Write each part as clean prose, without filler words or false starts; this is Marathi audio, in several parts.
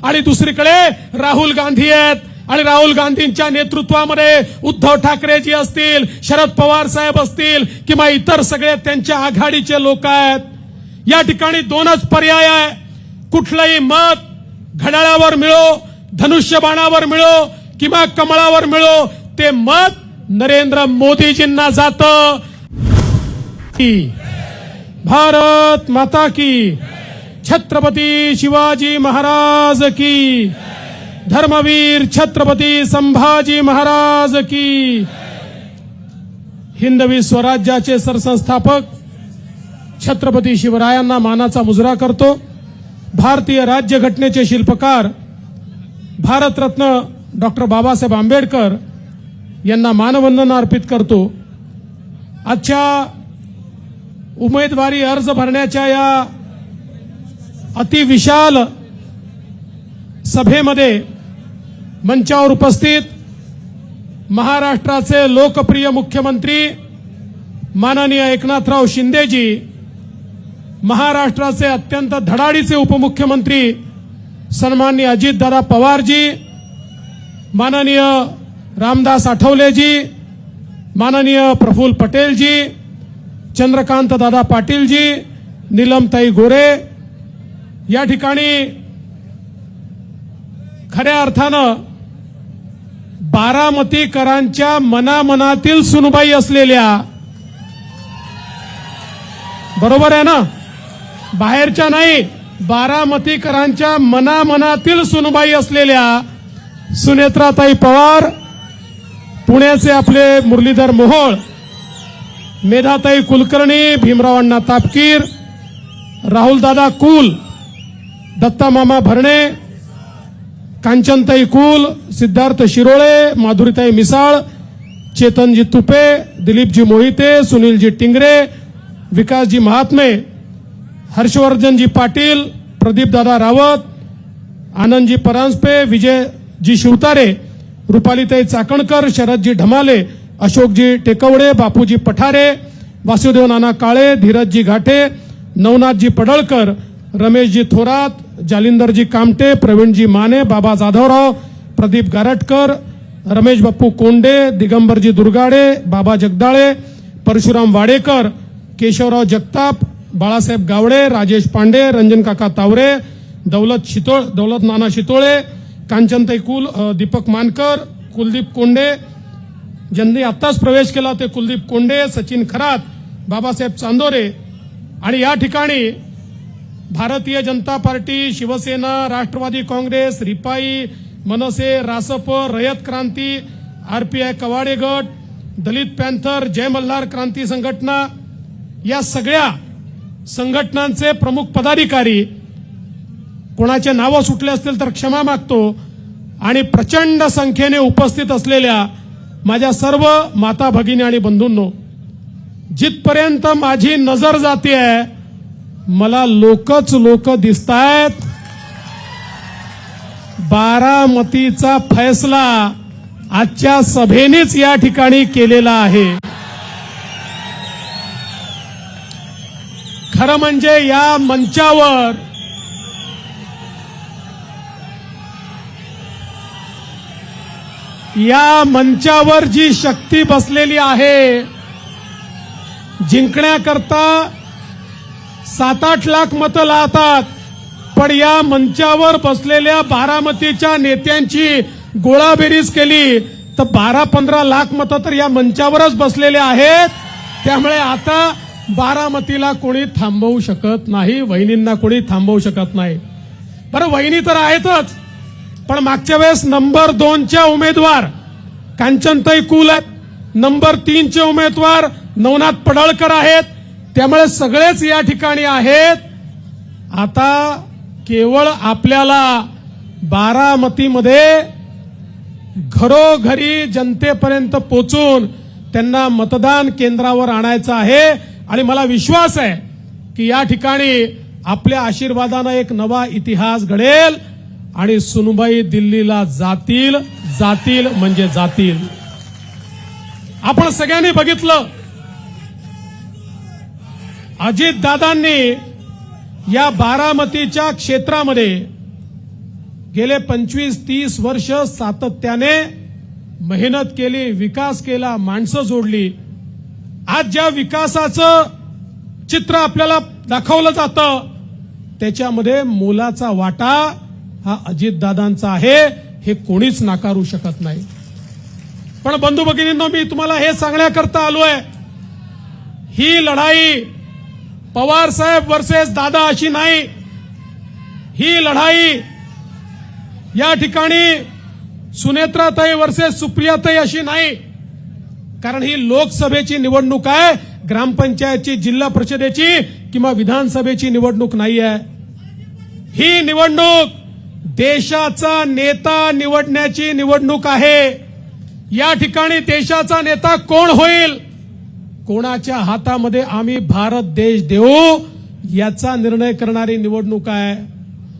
आणि दुसरीकडे राहुल गांधी आहेत आणि राहुल गांधींच्या नेतृत्वामध्ये उद्धव ठाकरेजी असतील, शरद पवार साहेब असतील किंवा इतर सगळे त्यांच्या आघाडीचे लोक आहेत. या ठिकाणी दोनच पर्याय आहे. कुठलंही मत घड्याळावर मिळो, धनुष्यबाणावर मिळो किंवा कमळावर मिळो, ते मत नरेंद्र मोदीजींना जातं. भारत माता की, छत्रपती शिवाजी महाराज की, धर्मवीर छत्रपती संभाजी महाराज की. हिंदवी स्वराज्याचे सरसंस्थापक छत्रपती शिवरायांना मानाचा मुजरा करतो. भारतीय राज्यघटनेचे शिल्पकार भारतरत्न डॉक्टर बाबासाहेब आंबेडकर यांना मानवंदना अर्पित करतो. आजच्या उमेदवारी अर्ज भरण्याच्या या अतिविशाल सभेमध्ये मंचावर उपस्थित महाराष्ट्राचे लोकप्रिय मुख्यमंत्री माननीय एकनाथराव शिंदेजी, महाराष्ट्राचे अत्यंत धडाडीचे उपमुख्यमंत्री सन्माननीय अजितदादा पवारजी, माननीय रामदास आठवलेजी, माननीय प्रफुल्ल पटेलजी, चंद्रकांत दादा पाटीलजी, नीलमताई गोरे, या ठिकाणी खऱ्या अर्थानं बारामतीकरांच्या मनामनातील सुनबाई असलेल्या, बरोबर आहे ना, बाहेरच्या नाही, बारामतीकरांच्या मनामनातील सुनबाई असलेल्या सुनेत्राताई पवार, पुण्याचे आपले मुरलीधर मोहोळ, मेधाताई कुलकर्णी, भीमराव अण्णा तापकीर, राहुलदादा कुल, दत्तामामा भरणे, कांचनताई कुल, सिद्धार्थ शिरोळे, माधुरीताई मिसाळ, चेतनजी तुपे, दिलीपजी मोहिते, सुनीलजी टिंगरे, विकासजी महात्मे, हर्षवर्धनजी पाटील, प्रदीपदादा रावत, आनंदजी परांजपे, विजयजी शिवतारे, रुपालीताई चाकणकर, शरदजी ढमाले, अशोकजी टेकवडे, बापूजी पठारे, वासुदेव नाना काळे, धीरजजी घाटे, नवनाथजी पडळकर, रमेशजी थोरात, जालिंदरजी कामटे, प्रवीणजी माने, बाबा जाधवराव, प्रदीप गारटकर, रमेश बाप्पू कोंडे, दिगंबरजी दुर्गाडे, बाबा जगदाळे, परशुराम वाडेकर, केशवराव जगताप, बाळासाहेब गावडे, राजेश पांडे, रंजन काका तावरे, दौलत नाना शितोळे, कांचनताई कुल, दीपक मानकर, कुलदीप कोंडे, ज्यांनी आत्ताच प्रवेश केला ते कुलदीप कोंडे, सचिन खरात, बाबासाहेब चांदोरे. आणि या ठिकाणी भारतीय जनता पार्टी, शिवसेना, राष्ट्रवादी काँग्रेस, रिपाई, मनसे, रासप, रयत क्रांती, आरपीआय कवाडे गट, दलित पॅन्थर, जय मल्हार क्रांती संघटना, या सगळ्या संघटनांचे प्रमुख पदाधिकारी, कोणाचे नावं सुटले असतील तर क्षमा मागतो, आणि प्रचंड संख्येने उपस्थित असलेल्या माझ्या सर्व माता भगिनी आणि बंधूंनो, जिथपर्यंत माझी नजर जातेय मला लोकच लोक दिसतायत. बारामतीचा फैसला आजच्या सभेनेच या ठिकाणी केलेला आहे. खरं म्हणजे या मंचावर जी शक्ती बसलेली आहे, जिंकण्याकरता 7-8 लाख मतं लावतात, पण या मंचावर बसलेल्या बारामतीच्या नेत्यांची गोळाबेरीज केली तर 12-15 लाख मतं तर या मंचावरच बसलेले आहेत. त्यामुळे आता बारामतीला कोणी थांबवू शकत नाही, वहिनींना कोणी थांबवू शकत नाही. बरं, वहिनी तर आहेतच, पण मागच्या वेळेस नंबर 2च्या उमेदवार कांचनताई कुल आहेत, नंबर 3चे उमेदवार नवनाथ पडळकर आहेत, त्यामुळे सगळेच या ठिकाणी आहेत. आता केवळ आपल्याला बारामतीमध्ये घरोघरी जनतेपर्यंत पोचून त्यांना मतदान केंद्रावर आणायचं आहे. आणि मला विश्वास आहे की या ठिकाणी आपल्या आशीर्वादाने एक नवा इतिहास घडेल आणि सुनबाई दिल्लीला जातील, जातील म्हणजे जातील. आपण सगळ्यांनी बघितलं, अजितदादांनी या बारामतीच्या क्षेत्रामध्ये गेले 25-30 वर्ष सातत्याने मेहनत केली, विकास केला, माणसं जोडली. आज ज्या विकासाचं चित्र आपल्याला दाखवलं जातं त्याच्यामध्ये मोलाचा वाटा हा अजितदादांचा आहे, हे कोणीच नाकारू शकत नाही. पण बंधू भगिनींनो, मी तुम्हाला हे सांगण्याकरता आलोय, ही लढाई पवार साहेब वर्सेस दादा अशी नाही. ही लढाई या ठिकाणी सुनेत्राताई वर्सेस सुप्रियाताई अशी नाही. कारण ही लोकसभेची निवडणूक आहे, ग्रामपंचायतची, जिल्हा परिषदेची किंवा विधानसभेची निवडणूक नाही आहे. ही निवडणूक देशाचा नेता निवडण्याची निवडणूक आहे. या ठिकाणी देशाचा नेता कोण होईल, कोणाच्या हातामध्ये आम्ही भारत देश देऊ, याचा निर्णय करणारी निवडणूक आहे.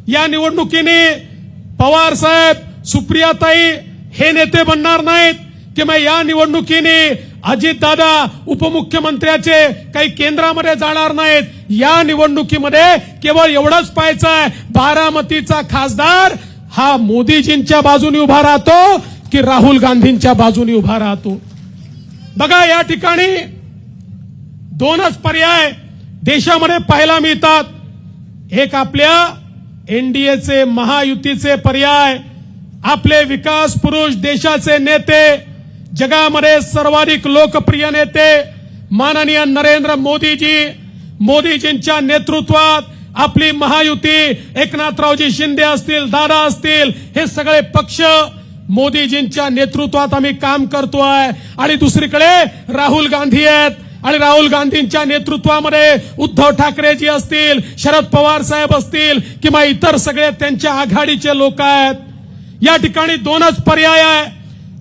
या निवडणुकीने पवार साहेब, सुप्रियाताई हे नेते बनणार नाहीत किंवा या निवडणुकीने अजितदादा उपमुख्यमंत्र्याचे काही केंद्रामध्ये जाणार नाहीत. या निवडणुकीमध्ये केवळ एवढंच पाहायचं आहे, बारामतीचा खासदार हा मोदीजींच्या बाजूने उभा राहतो की राहुल गांधींच्या बाजूने उभा राहतो. बघा, या ठिकाणी दोनच पर्याय देशामध्ये पाहायला मिळतात. एक आपल्या एनडीएचे, महायुतीचे पर्याय, आपले विकास पुरुष, देशाचे नेते, जगामध्ये सर्वाधिक लोकप्रिय नेते माननीय नरेंद्र मोदीजींच्या नेतृत्वात आपली महायुती, एकनाथरावजी शिंदे असतील, दादा असतील, हे सगळे पक्ष मोदीजींच्या नेतृत्वात आम्ही काम करतोय. आणि दुसरीकडे राहुल गांधी आहेत आणि राहुल गांधींच्या नेतृत्वामध्ये उद्धव ठाकरेजी असतील, शरद पवार साहेब असतील किंवा इतर सगळे त्यांच्या आघाडीचे लोक आहेत. या ठिकाणी दोनच पर्याय आहे.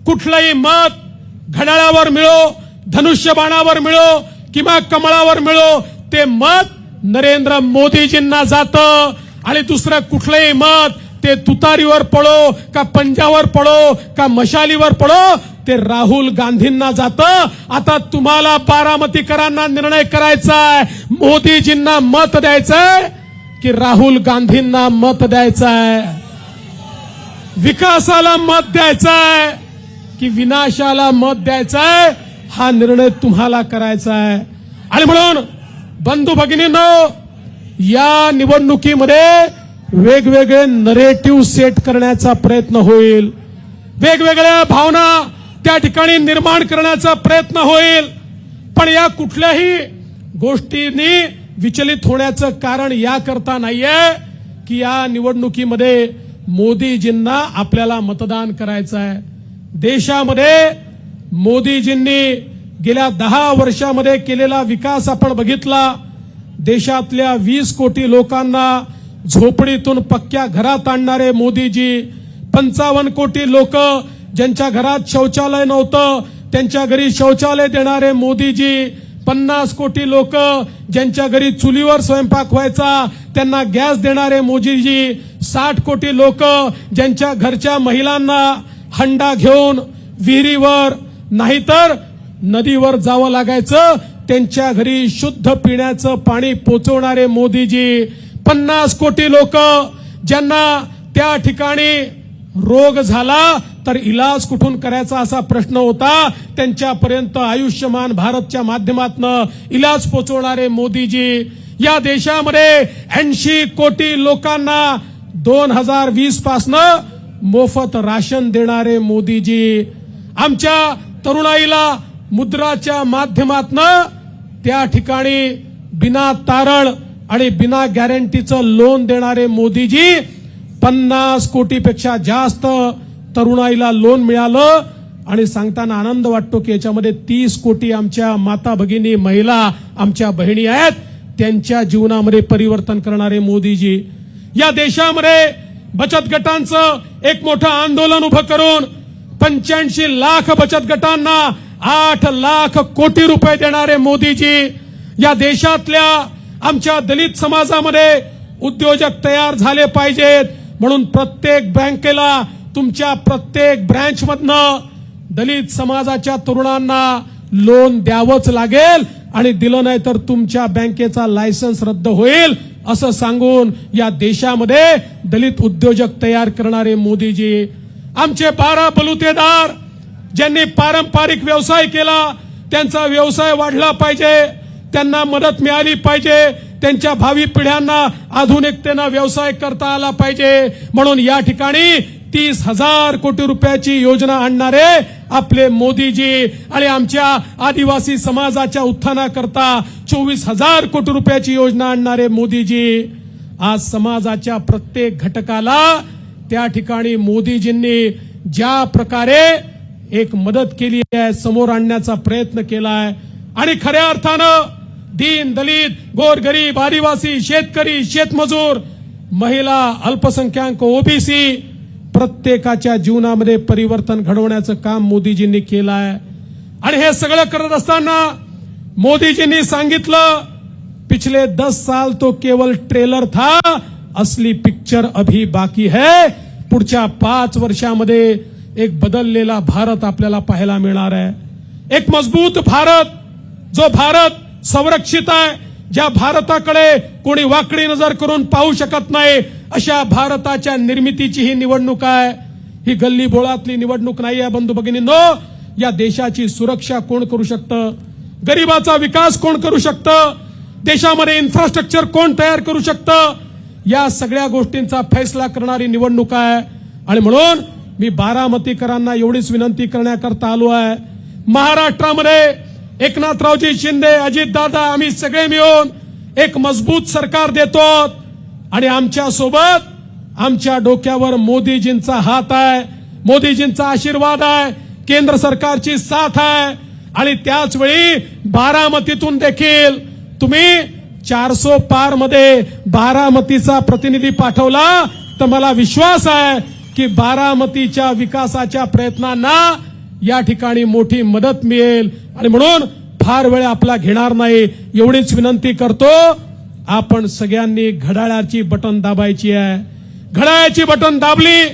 कुठलंही मत घड्याळावर मिळो, धनुष्यबाणावर मिळो किंवा कमळावर मिळो, ते मत नरेंद्र मोदीजींना जातं. आणि दुसरं कुठलंही मत ते तुतारीवर पडो का पंजावर पडो का मशालीवर पडो, ते राहुल गांधींना जातं. आता तुम्हाला बारामतीकरांना निर्णय करायचा आहे, मोदीजींना मत द्यायचंय की राहुल गांधींना मत द्यायचंय, विकासाला मत द्यायचंय की विनाशाला मत द्यायचंय, हा निर्णय तुम्हाला करायचा आहे. आणि म्हणून बंधू भगिनींनो, या निवडणुकीमध्ये वेगवेगळे नरेटिव्ह सेट करण्याचा प्रयत्न होईल, वेगवेगळ्या भावना त्या ठिकाणी निर्माण करण्याचा प्रयत्न होईल. पण या कुठल्याही गोष्टींनी विचलित होण्याचं कारण याकरता नाहीये की या निवडणुकीमध्ये मोदीजींना आपल्याला मतदान करायचं आहे. देशामध्ये मोदीजींनी गेल्या 10 वर्षामध्ये केलेला विकास आपण बघितला. देशातल्या 20 कोटी लोकांना झोपडीतून पक्क्या घरात आणणारे मोदीजी, 55 कोटी लोक ज्यांच्या घरात शौचालय नव्हतं त्यांच्या घरी शौचालय देणारे मोदीजी, 50 कोटी लोक ज्यांच्या घरी चुलीवर स्वयंपाक व्हायचा त्यांना गॅस देणारे मोदीजी, 60 कोटी लोक ज्यांच्या घरच्या महिलांना हंडा घेऊन विहिरीवर नाहीतर नदीवर जावं लागायचं त्यांच्या घरी शुद्ध पिण्याचं पाणी पोचवणारे मोदीजी, 50 कोटी लोक ज्यांना त्या ठिकाणी रोग झाला तर इलाज कुठून करायचा असा प्रश्न होता, त्यांच्यापर्यंत आयुष्यमान भारतच्या माध्यमातून इलाज पोचवणारे मोदीजी. या देशामध्ये 80 कोटी लोकांना 2020 पासनं मोफत राशन देणारे मोदीजी. आमच्या तरुणाईला मुद्राच्या माध्यमातून त्या ठिकाणी बिना तारण आणि बिना गॅरंटीचं लोन देणारे मोदीजी. 50 कोटीपेक्षा जास्त तरुणाईला लोन मिळालं आणि सांगताना आनंद वाटतो की याच्यामध्ये 30 कोटी आमच्या माता भगिनी, महिला आमच्या बहिणी आहेत, त्यांच्या जीवनामध्ये परिवर्तन करणारे मोदीजी. या देशामध्ये बचत गटांचं एक मोठं आंदोलन उभं करून 85 लाख बचत गटांना 8 लाख कोटी रुपये देणारे मोदीजी. या देशातल्या आमच्या दलित समाजामध्ये उद्योजक तयार झाले पाहिजेत म्हणून प्रत्येक बँकेला तुमच्या प्रत्येक ब्रँच मधनं दलित समाजाच्या तरुणांना लोन द्यावंच लागेल आणि दिलं नाही तर तुमच्या बँकेचा लायसन्स रद्द होईल असं सांगून या देशामध्ये दलित उद्योजक तयार करणारे मोदीजी, आमचे 12 बलुतेदार ज्यांनी पारंपरिक व्यवसाय केला त्यांचा व्यवसाय वाढला पाहिजे, त्यांना मदत मिळाली पाहिजे, त्यांच्या भावी पिढ्यांना आधुनिकतेने व्यवसाय करता आला पाहिजे, म्हणून या ठिकाणी 30,000 कोटी रुपयाची योजना आणणारे आपले मोदीजी आणि आमच्या आदिवासी समाजाच्या उत्थानाकरता 24,000 कोटी रुपयाची योजना आणणारे मोदीजी, आज समाजाच्या प्रत्येक घटकाला त्या ठिकाणी मोदीजींनी ज्या प्रकारे एक मदत केली आहे, समोर आणण्याचा प्रयत्न केलाय आणि खऱ्या अर्थानं दीन दलित गोरगरीब आदिवासी शेतकरी शेतमजूर महिला अल्पसंख्याक ओबीसी प्रत्येकाच्या जीवनामध्ये परिवर्तन घडवण्याचं काम मोदीजींनी केलं आहे। आणि हे सगळं करत असताना मोदीजींनी सांगितलं पिछले 10 साल तो केवल ट्रेलर था, असली पिक्चर अभी बाकी है। पुढच्या 5 वर्षामध्ये एक बदललेला भारत आपल्याला पाहायला मिळणार आहे, एक मजबूत भारत, जो भारत संरक्षित आहे, ज्या भारताकडे कोणी वाकडी नजर करून पाहू शकत नाही, अशा भारताच्या निर्मितीची ही निवडणूक आहे। ही गल्ली बोळातली निवडणूक नाही आहे बंधू भगिनींनो। या देशाची सुरक्षा कोण करू शकतं, गरिबाचा विकास कोण करू शकतं, देशामध्ये इन्फ्रास्ट्रक्चर कोण तयार करू शकतं, या सगळ्या गोष्टींचा फैसला करणारी निवडणूक आहे। आणि म्हणून मी बारामतीकरांना एवढीच विनंती करण्याकरता आलो आहे, महाराष्ट्रामध्ये एकनाथरावजी शिंदे, अजितदादा, आम्ही सगळे मिळून एक मजबूत सरकार देतो आणि आमच्या सोबत आमच्या डोक्यावर मोदीजींचा हात आहे, मोदीजींचा आशीर्वाद आहे, केंद्र सरकारची साथ आहे। आणि त्याच वेळी बारामतीतून देखील तुम्ही 400 पार मध्ये बारामतीचा प्रतिनिधी पाठवला तर मला विश्वास आहे की बारामतीच्या विकासाच्या प्रयत्नांना या ठिकाणी मोठी मदत मिळेल। आणि म्हणून फार वेळ आपला घेणार नाही, एवढीच विनंती करतो, आपण सगळ्यांनी घड्याळाची बटन दाबायची आहे। घड्याळाची बटन दाबली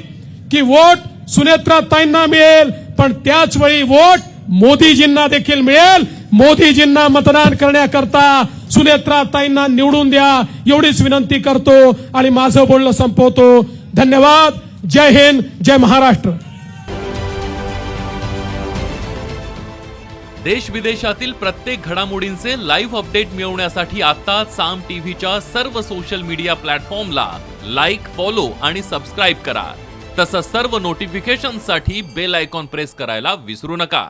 की वोट सुनेत्राताईंना मिळेल, पण त्याच वेळी वोट मोदीजींना देखील मिळेल। मोदीजींना मतदान करण्याकरता सुनेत्राताईंना निवडून द्या, एवढीच विनंती करतो आणि माझं बोलणं संपवतो। धन्यवाद। जय हिंद, जय महाराष्ट्र। देश विदेशातील प्रत्येक घडामोडींचे लाईव्ह अपडेट मिळवण्यासाठी आता साम टीव्हीच्या सर्व सोशल मीडिया प्लॅटफॉर्मला लाईक, फॉलो आणि सबस्क्राईब करा। तसंच सर्व नोटिफिकेशनसाठी बेल आयकॉन प्रेस करायला विसरू नका।